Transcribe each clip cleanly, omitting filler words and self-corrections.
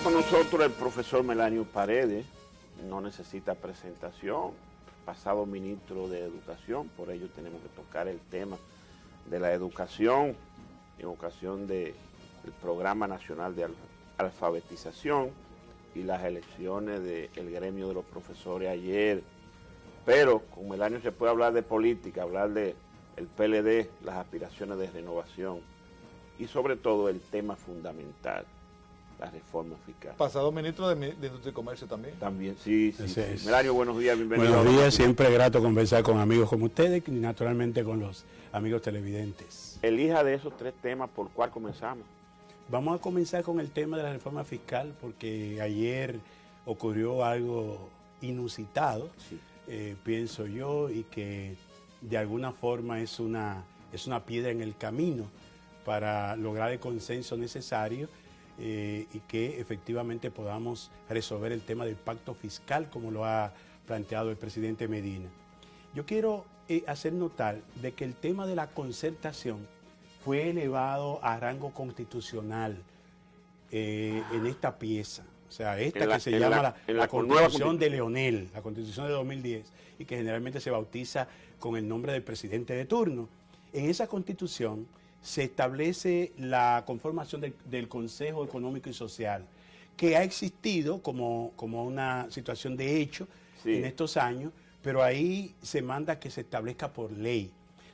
con nosotros el profesor Melanio Paredes, no necesita presentación, pasado ministro de Educación, por ello tenemos que tocar el tema de la educación en ocasión del Programa Nacional de Alfabetización y las elecciones del gremio de los profesores ayer. Pero con Melanio se puede hablar de política, hablar de el PLD, las aspiraciones de renovación y sobre todo el tema fundamental, la reforma fiscal. Pasado ministro de Industria y Comercio también. También, sí. Melanio, buenos días, bienvenido. Buenos días, siempre grato conversar con amigos como ustedes y naturalmente con los amigos televidentes. Elija de esos tres temas, ¿por cuál comenzamos? Vamos a comenzar con el tema de la reforma fiscal porque ayer ocurrió algo inusitado, sí. Pienso yo, y que de alguna forma es una piedra en el camino para lograr el consenso necesario y que efectivamente podamos resolver el tema del pacto fiscal como lo ha planteado el presidente Medina. Yo quiero hacer notar de que el tema de la concertación fue elevado a rango constitucional en esta pieza. O sea, esta que se llama la Constitución de Leonel, la Constitución de 2010, y que generalmente se bautiza con el nombre del presidente de turno. En esa Constitución se establece la conformación del Consejo Económico y Social, que ha existido como una situación de hecho en estos años, pero ahí se manda que se establezca por ley,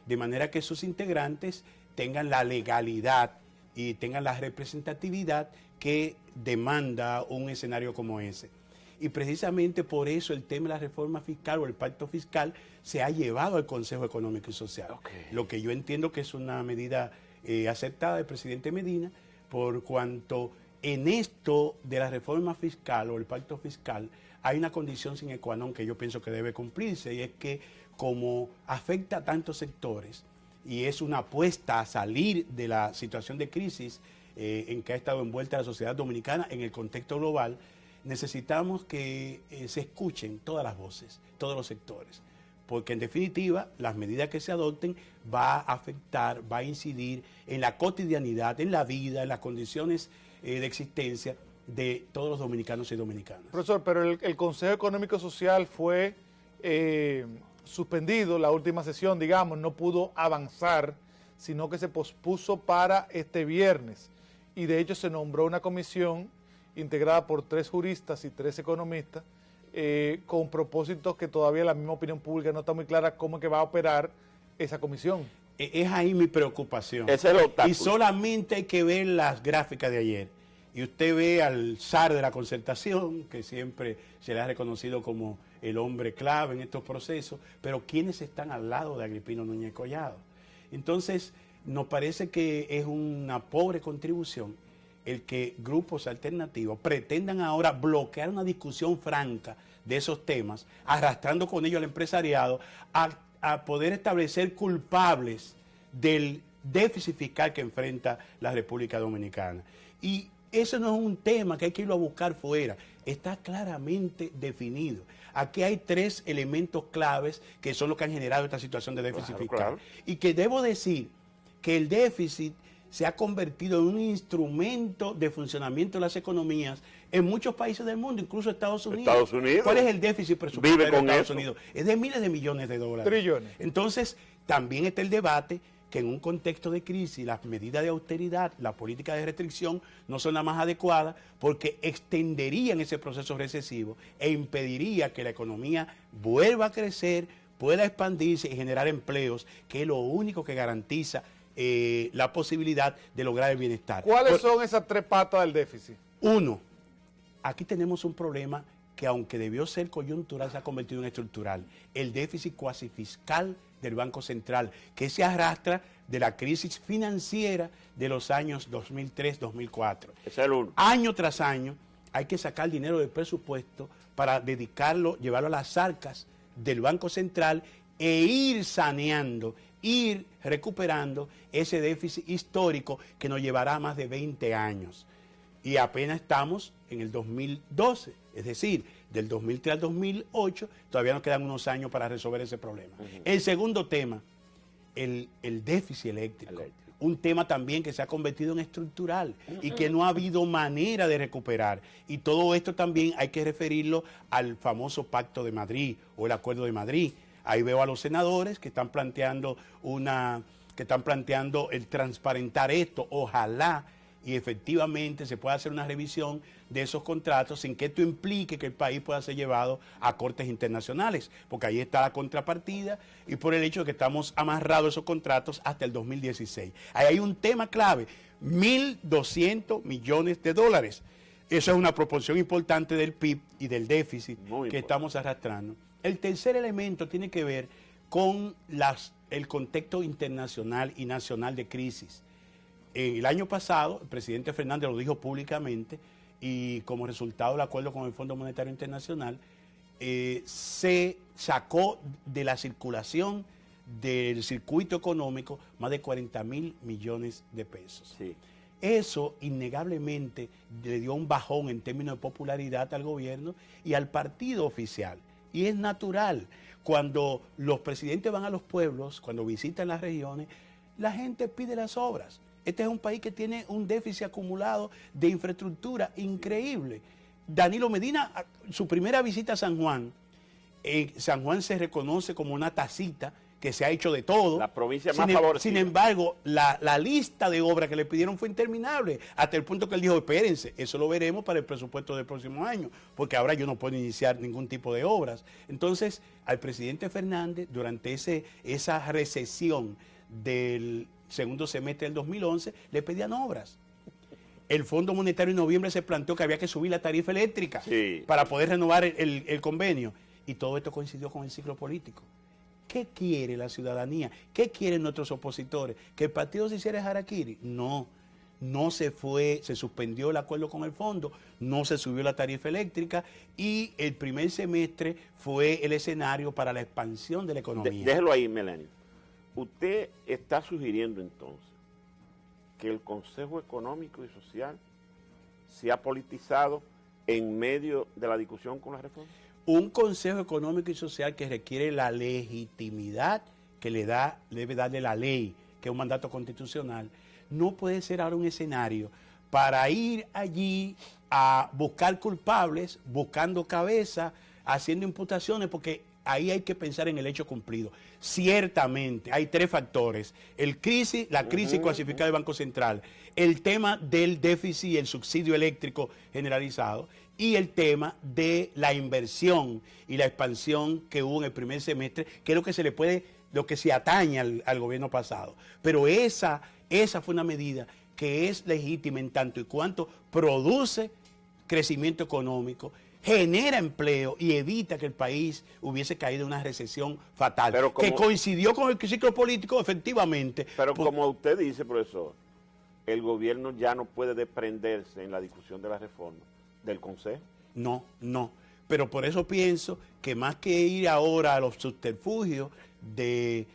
de manera que sus integrantes tengan la legalidad y tengan la representatividad que demanda un escenario como ese. Y precisamente por eso el tema de la reforma fiscal o el pacto fiscal se ha llevado al Consejo Económico y Social. Okay. Lo que yo entiendo que es una medida aceptada del presidente Medina, por cuanto en esto de la reforma fiscal o el pacto fiscal hay una condición sine qua non que yo pienso que debe cumplirse, y es que como afecta a tantos sectores y es una apuesta a salir de la situación de crisis en que ha estado envuelta la sociedad dominicana en el contexto global, necesitamos que se escuchen todas las voces, todos los sectores, porque en definitiva las medidas que se adopten va a afectar, va a incidir en la cotidianidad, en la vida, en las condiciones de existencia de todos los dominicanos y dominicanas. Profesor, pero el Consejo Económico Social fue suspendido, la última sesión, digamos, no pudo avanzar, sino que se pospuso para este viernes. Y de hecho se nombró una comisión integrada por 3 juristas y 3 economistas, con propósitos que todavía la misma opinión pública no está muy clara cómo es que va a operar esa comisión. Es ahí mi preocupación. Es el obstáculo. Y solamente hay que ver las gráficas de ayer. Y usted ve al zar de la concertación, que siempre se le ha reconocido como el hombre clave en estos procesos, pero ¿quiénes están al lado de Agripino Núñez Collado? Entonces, nos parece que es una pobre contribución el que grupos alternativos pretendan ahora bloquear una discusión franca de esos temas, arrastrando con ello al empresariado a poder establecer culpables del déficit fiscal que enfrenta la República Dominicana. Y eso no es un tema que hay que irlo a buscar fuera, está claramente definido. Aquí hay 3 elementos claves que son los que han generado esta situación de déficit fiscal. Claro. Y que debo decir que el déficit se ha convertido en un instrumento de funcionamiento de las economías en muchos países del mundo, incluso Estados Unidos. Estados Unidos. ¿Cuál es el déficit presupuestario de Estados Unidos? Es de miles de millones de dólares. Trillones. Entonces, también está el debate que en un contexto de crisis las medidas de austeridad, la política de restricción no son las más adecuadas porque extenderían ese proceso recesivo e impediría que la economía vuelva a crecer, pueda expandirse y generar empleos, que es lo único que garantiza la posibilidad de lograr el bienestar. ¿Cuáles son esas 3 patas del déficit? 1, aquí tenemos un problema que aunque debió ser coyuntural, se ha convertido en estructural. El déficit cuasi fiscal del Banco Central, que se arrastra de la crisis financiera de los años 2003-2004. Es el 1. Año tras año hay que sacar dinero del presupuesto para dedicarlo, llevarlo a las arcas del Banco Central e ir saneando, ir recuperando ese déficit histórico que nos llevará más de 20 años. Y apenas estamos en el 2012, es decir, del 2003 al 2008, todavía nos quedan unos años para resolver ese problema. El segundo tema, el déficit eléctrico. un tema también que se ha convertido en estructural y que no ha habido manera de recuperar. Y todo esto también hay que referirlo al famoso Pacto de Madrid o el Acuerdo de Madrid. Ahí veo a los senadores que están planteando el transparentar esto. Ojalá y efectivamente se pueda hacer una revisión de esos contratos sin que esto implique que el país pueda ser llevado a cortes internacionales, porque ahí está la contrapartida y por el hecho de que estamos amarrados a esos contratos hasta el 2016. Ahí hay un tema clave, 1.200 millones de dólares. Eso es una proporción importante del PIB y del déficit que estamos arrastrando. El tercer elemento tiene que ver con el contexto internacional y nacional de crisis. El año pasado, el presidente Fernández lo dijo públicamente y como resultado del acuerdo con el Fondo Monetario Internacional, se sacó de la circulación del circuito económico más de 40.000 millones de pesos. Sí. Eso innegablemente le dio un bajón en términos de popularidad al gobierno y al partido oficial. Y es natural, cuando los presidentes van a los pueblos, cuando visitan las regiones, la gente pide las obras. Este es un país que tiene un déficit acumulado de infraestructura increíble. Danilo Medina, su primera visita a San Juan se reconoce como una tacita que se ha hecho de todo. La provincia más favorecida. Sin embargo, la lista de obras que le pidieron fue interminable, hasta el punto que él dijo, espérense, eso lo veremos para el presupuesto del próximo año, porque ahora yo no puedo iniciar ningún tipo de obras. Entonces, al presidente Fernández, durante esa recesión del segundo semestre del 2011, le pedían obras. El Fondo Monetario en noviembre se planteó que había que subir la tarifa eléctrica para poder renovar el convenio. Y todo esto coincidió con el ciclo político. ¿Qué quiere la ciudadanía? ¿Qué quieren nuestros opositores? ¿Que el partido se hiciera harakiri? No, no se fue, se suspendió el acuerdo con el fondo, no se subió la tarifa eléctrica y el primer semestre fue el escenario para la expansión de la economía. Déjelo ahí, Melenio. Usted está sugiriendo entonces que el Consejo Económico y Social se ha politizado en medio de la discusión con la reforma. Un Consejo Económico y Social que requiere la legitimidad que debe darle la ley, que es un mandato constitucional, no puede ser ahora un escenario para ir allí a buscar culpables, buscando cabeza, haciendo imputaciones, porque ahí hay que pensar en el hecho cumplido. Ciertamente, hay tres factores. La crisis clasificada del Banco Central, el tema del déficit y el subsidio eléctrico generalizado, y el tema de la inversión y la expansión que hubo en el primer semestre, que es lo que se atañe al gobierno pasado. Pero esa fue una medida que es legítima en tanto y cuanto produce crecimiento económico, genera empleo y evita que el país hubiese caído en una recesión fatal, que coincidió con el ciclo político, efectivamente. Pero como usted dice, profesor, el gobierno ya no puede desprenderse en la discusión de la reforma del Consejo. No. Pero por eso pienso que más que ir ahora a los subterfugios de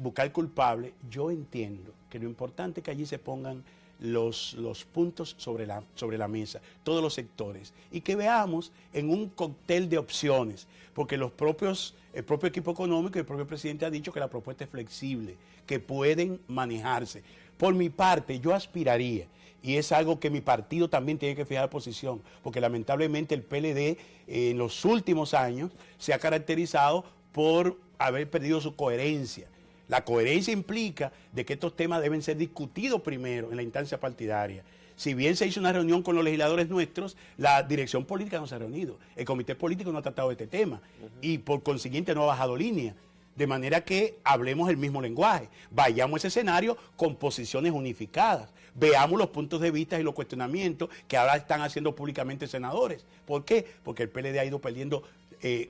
buscar culpables, yo entiendo que lo importante es que allí se pongan los puntos sobre la mesa, todos los sectores, y que veamos en un cóctel de opciones, porque el propio equipo económico y el propio presidente ha dicho que la propuesta es flexible, que pueden manejarse. Por mi parte, yo aspiraría, y es algo que mi partido también tiene que fijar posición, porque lamentablemente el PLD en los últimos años se ha caracterizado por haber perdido su coherencia. La coherencia implica de que estos temas deben ser discutidos primero en la instancia partidaria. Si bien se hizo una reunión con los legisladores nuestros, la dirección política no se ha reunido. El comité político no ha tratado este tema y por consiguiente no ha bajado línea. De manera que hablemos el mismo lenguaje. Vayamos a ese escenario con posiciones unificadas. Veamos los puntos de vista y los cuestionamientos que ahora están haciendo públicamente senadores. ¿Por qué? Porque el PLD ha ido perdiendo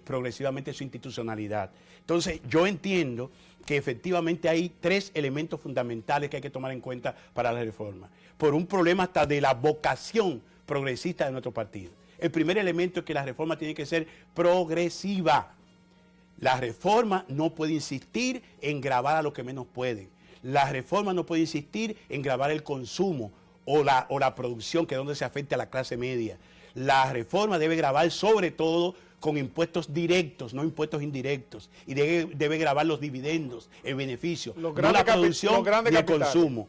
progresivamente su institucionalidad. Entonces, yo entiendo que efectivamente hay tres elementos fundamentales que hay que tomar en cuenta para la reforma, por un problema hasta de la vocación progresista de nuestro partido. El primer elemento es que la reforma tiene que ser progresiva. La reforma no puede insistir en gravar a los que menos pueden. La reforma no puede insistir en gravar el consumo o la producción, que es donde se afecta a la clase media. La reforma debe gravar sobre todo con impuestos directos, no impuestos indirectos, y debe gravar los dividendos, el beneficio, no la producción ni el consumo.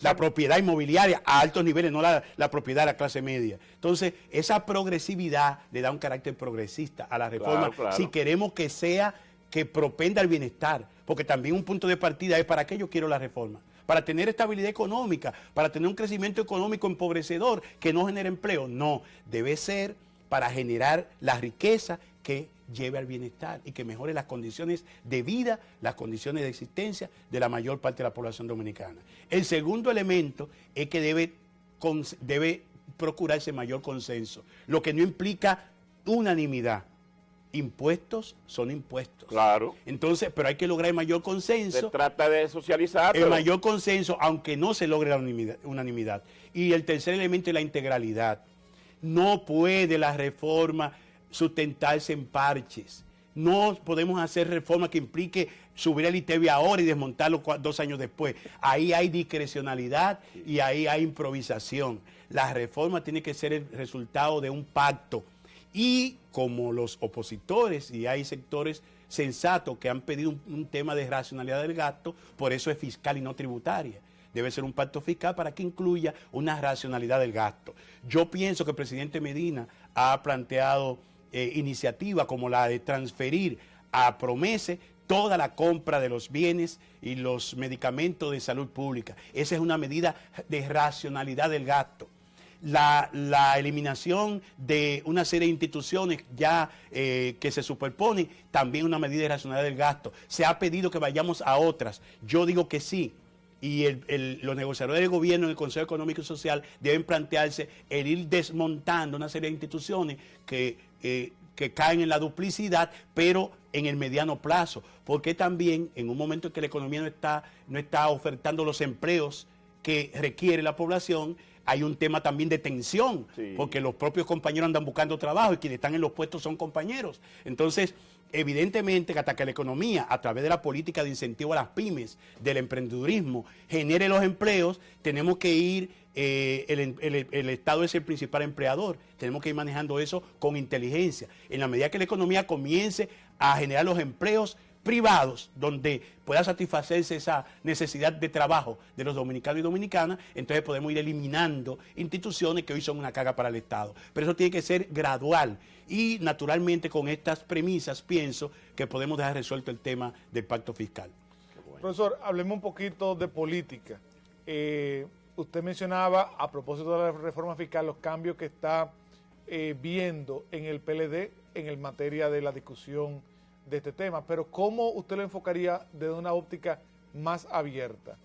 La propiedad inmobiliaria a altos niveles, no la propiedad de la clase media. Entonces, esa progresividad le da un carácter progresista a la reforma, claro. Si queremos que sea, que propenda al bienestar, porque también un punto de partida es para qué yo quiero la reforma. Para tener estabilidad económica, para tener un crecimiento económico empobrecedor que no genere empleo. No, debe ser para generar la riqueza que lleve al bienestar y que mejore las condiciones de vida, las condiciones de existencia de la mayor parte de la población dominicana. El segundo elemento es que debe procurarse mayor consenso, lo que no implica unanimidad. Impuestos son impuestos. Claro. Entonces, pero hay que lograr el mayor consenso. Se trata de socializar. El mayor consenso, aunque no se logre la unanimidad. Y el tercer elemento es la integralidad. No puede la reforma sustentarse en parches. No podemos hacer reforma que implique subir el ITEVI ahora y desmontarlo 2 años después. Ahí hay discrecionalidad y ahí hay improvisación. La reforma tiene que ser el resultado de un pacto. Y como los opositores, y hay sectores sensatos que han pedido un tema de racionalidad del gasto, por eso es fiscal y no tributaria. Debe ser un pacto fiscal para que incluya una racionalidad del gasto. Yo pienso que el presidente Medina ha planteado iniciativas como la de transferir a Promese toda la compra de los bienes y los medicamentos de salud pública. Esa es una medida de racionalidad del gasto. La eliminación de una serie de instituciones ya que se superponen, también una medida de racionalidad del gasto. Se ha pedido que vayamos a otras. Yo digo que sí. Y los negociadores del gobierno en el Consejo Económico y Social deben plantearse el ir desmontando una serie de instituciones que caen en la duplicidad, pero en el mediano plazo. Porque también en un momento en que la economía no está ofertando los empleos que requiere la población, hay un tema también de tensión, sí, porque los propios compañeros andan buscando trabajo y quienes están en los puestos son compañeros. Entonces, evidentemente, hasta que la economía, a través de la política de incentivo a las pymes, del emprendedurismo, genere los empleos, tenemos que ir, el Estado es el principal empleador, tenemos que ir manejando eso con inteligencia. En la medida que la economía comience a generar los empleos privados, donde pueda satisfacerse esa necesidad de trabajo de los dominicanos y dominicanas, entonces podemos ir eliminando instituciones que hoy son una carga para el Estado. Pero eso tiene que ser gradual y naturalmente con estas premisas pienso que podemos dejar resuelto el tema del pacto fiscal. Bueno. Profesor, hablemos un poquito de política. Usted mencionaba, a propósito de la reforma fiscal, los cambios que está viendo en el PLD en materia de la discusión de este tema, pero ¿cómo usted lo enfocaría desde una óptica más abierta?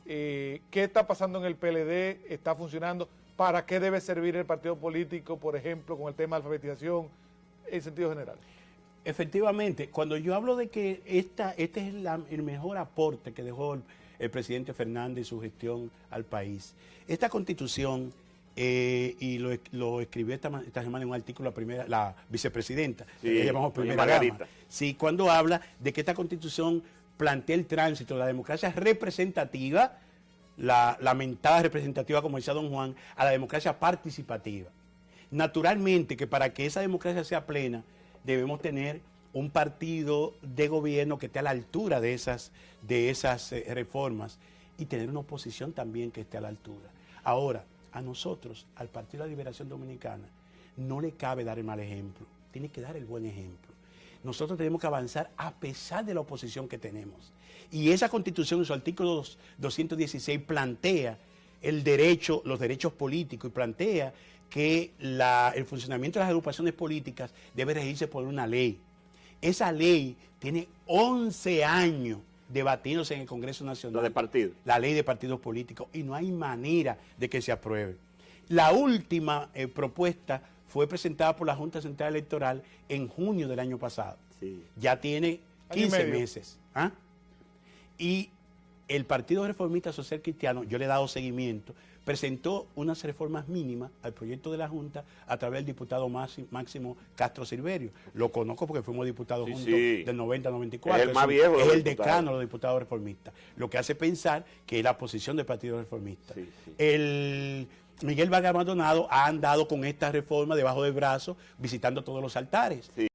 ¿Qué está pasando en el PLD? ¿Está funcionando? ¿Para qué debe servir el partido político, por ejemplo, con el tema de alfabetización, en sentido general? Efectivamente, cuando yo hablo de que este es el mejor aporte que dejó el presidente Fernández y su gestión al país, esta Constitución, y lo escribió esta semana en un artículo la vicepresidenta, sí, que llamamos primera dama. Sí, cuando habla de que esta Constitución plantea el tránsito de la democracia representativa, la lamentada representativa, como decía don Juan, a la democracia participativa. Naturalmente que para que esa democracia sea plena, debemos tener un partido de gobierno que esté a la altura de esas reformas y tener una oposición también que esté a la altura. Ahora, a nosotros, al Partido de la Liberación Dominicana, no le cabe dar el mal ejemplo, tiene que dar el buen ejemplo. Nosotros tenemos que avanzar a pesar de la oposición que tenemos. Y esa Constitución, en su artículo 216, plantea los derechos políticos y plantea que el funcionamiento de las agrupaciones políticas debe regirse por una ley. Esa ley tiene 11 años debatiéndose en el Congreso Nacional. La de partido. La ley de partidos políticos, y no hay manera de que se apruebe. La última propuesta fue presentada por la Junta Central Electoral en junio del año pasado. Sí. Ya tiene 15 meses. ¿Ah? Y el Partido Reformista Social Cristiano, yo le he dado seguimiento, presentó unas reformas mínimas al proyecto de la Junta a través del diputado Máximo Castro Silverio. Lo conozco porque fuimos diputados juntos del 90 al 94. Es el más viejo. Es el decano de los diputados reformistas. Lo que hace pensar que es la posición del Partido Reformista. Sí, sí. Miguel Vargas Maldonado ha andado con esta reforma debajo del brazo, visitando todos los altares. Sí.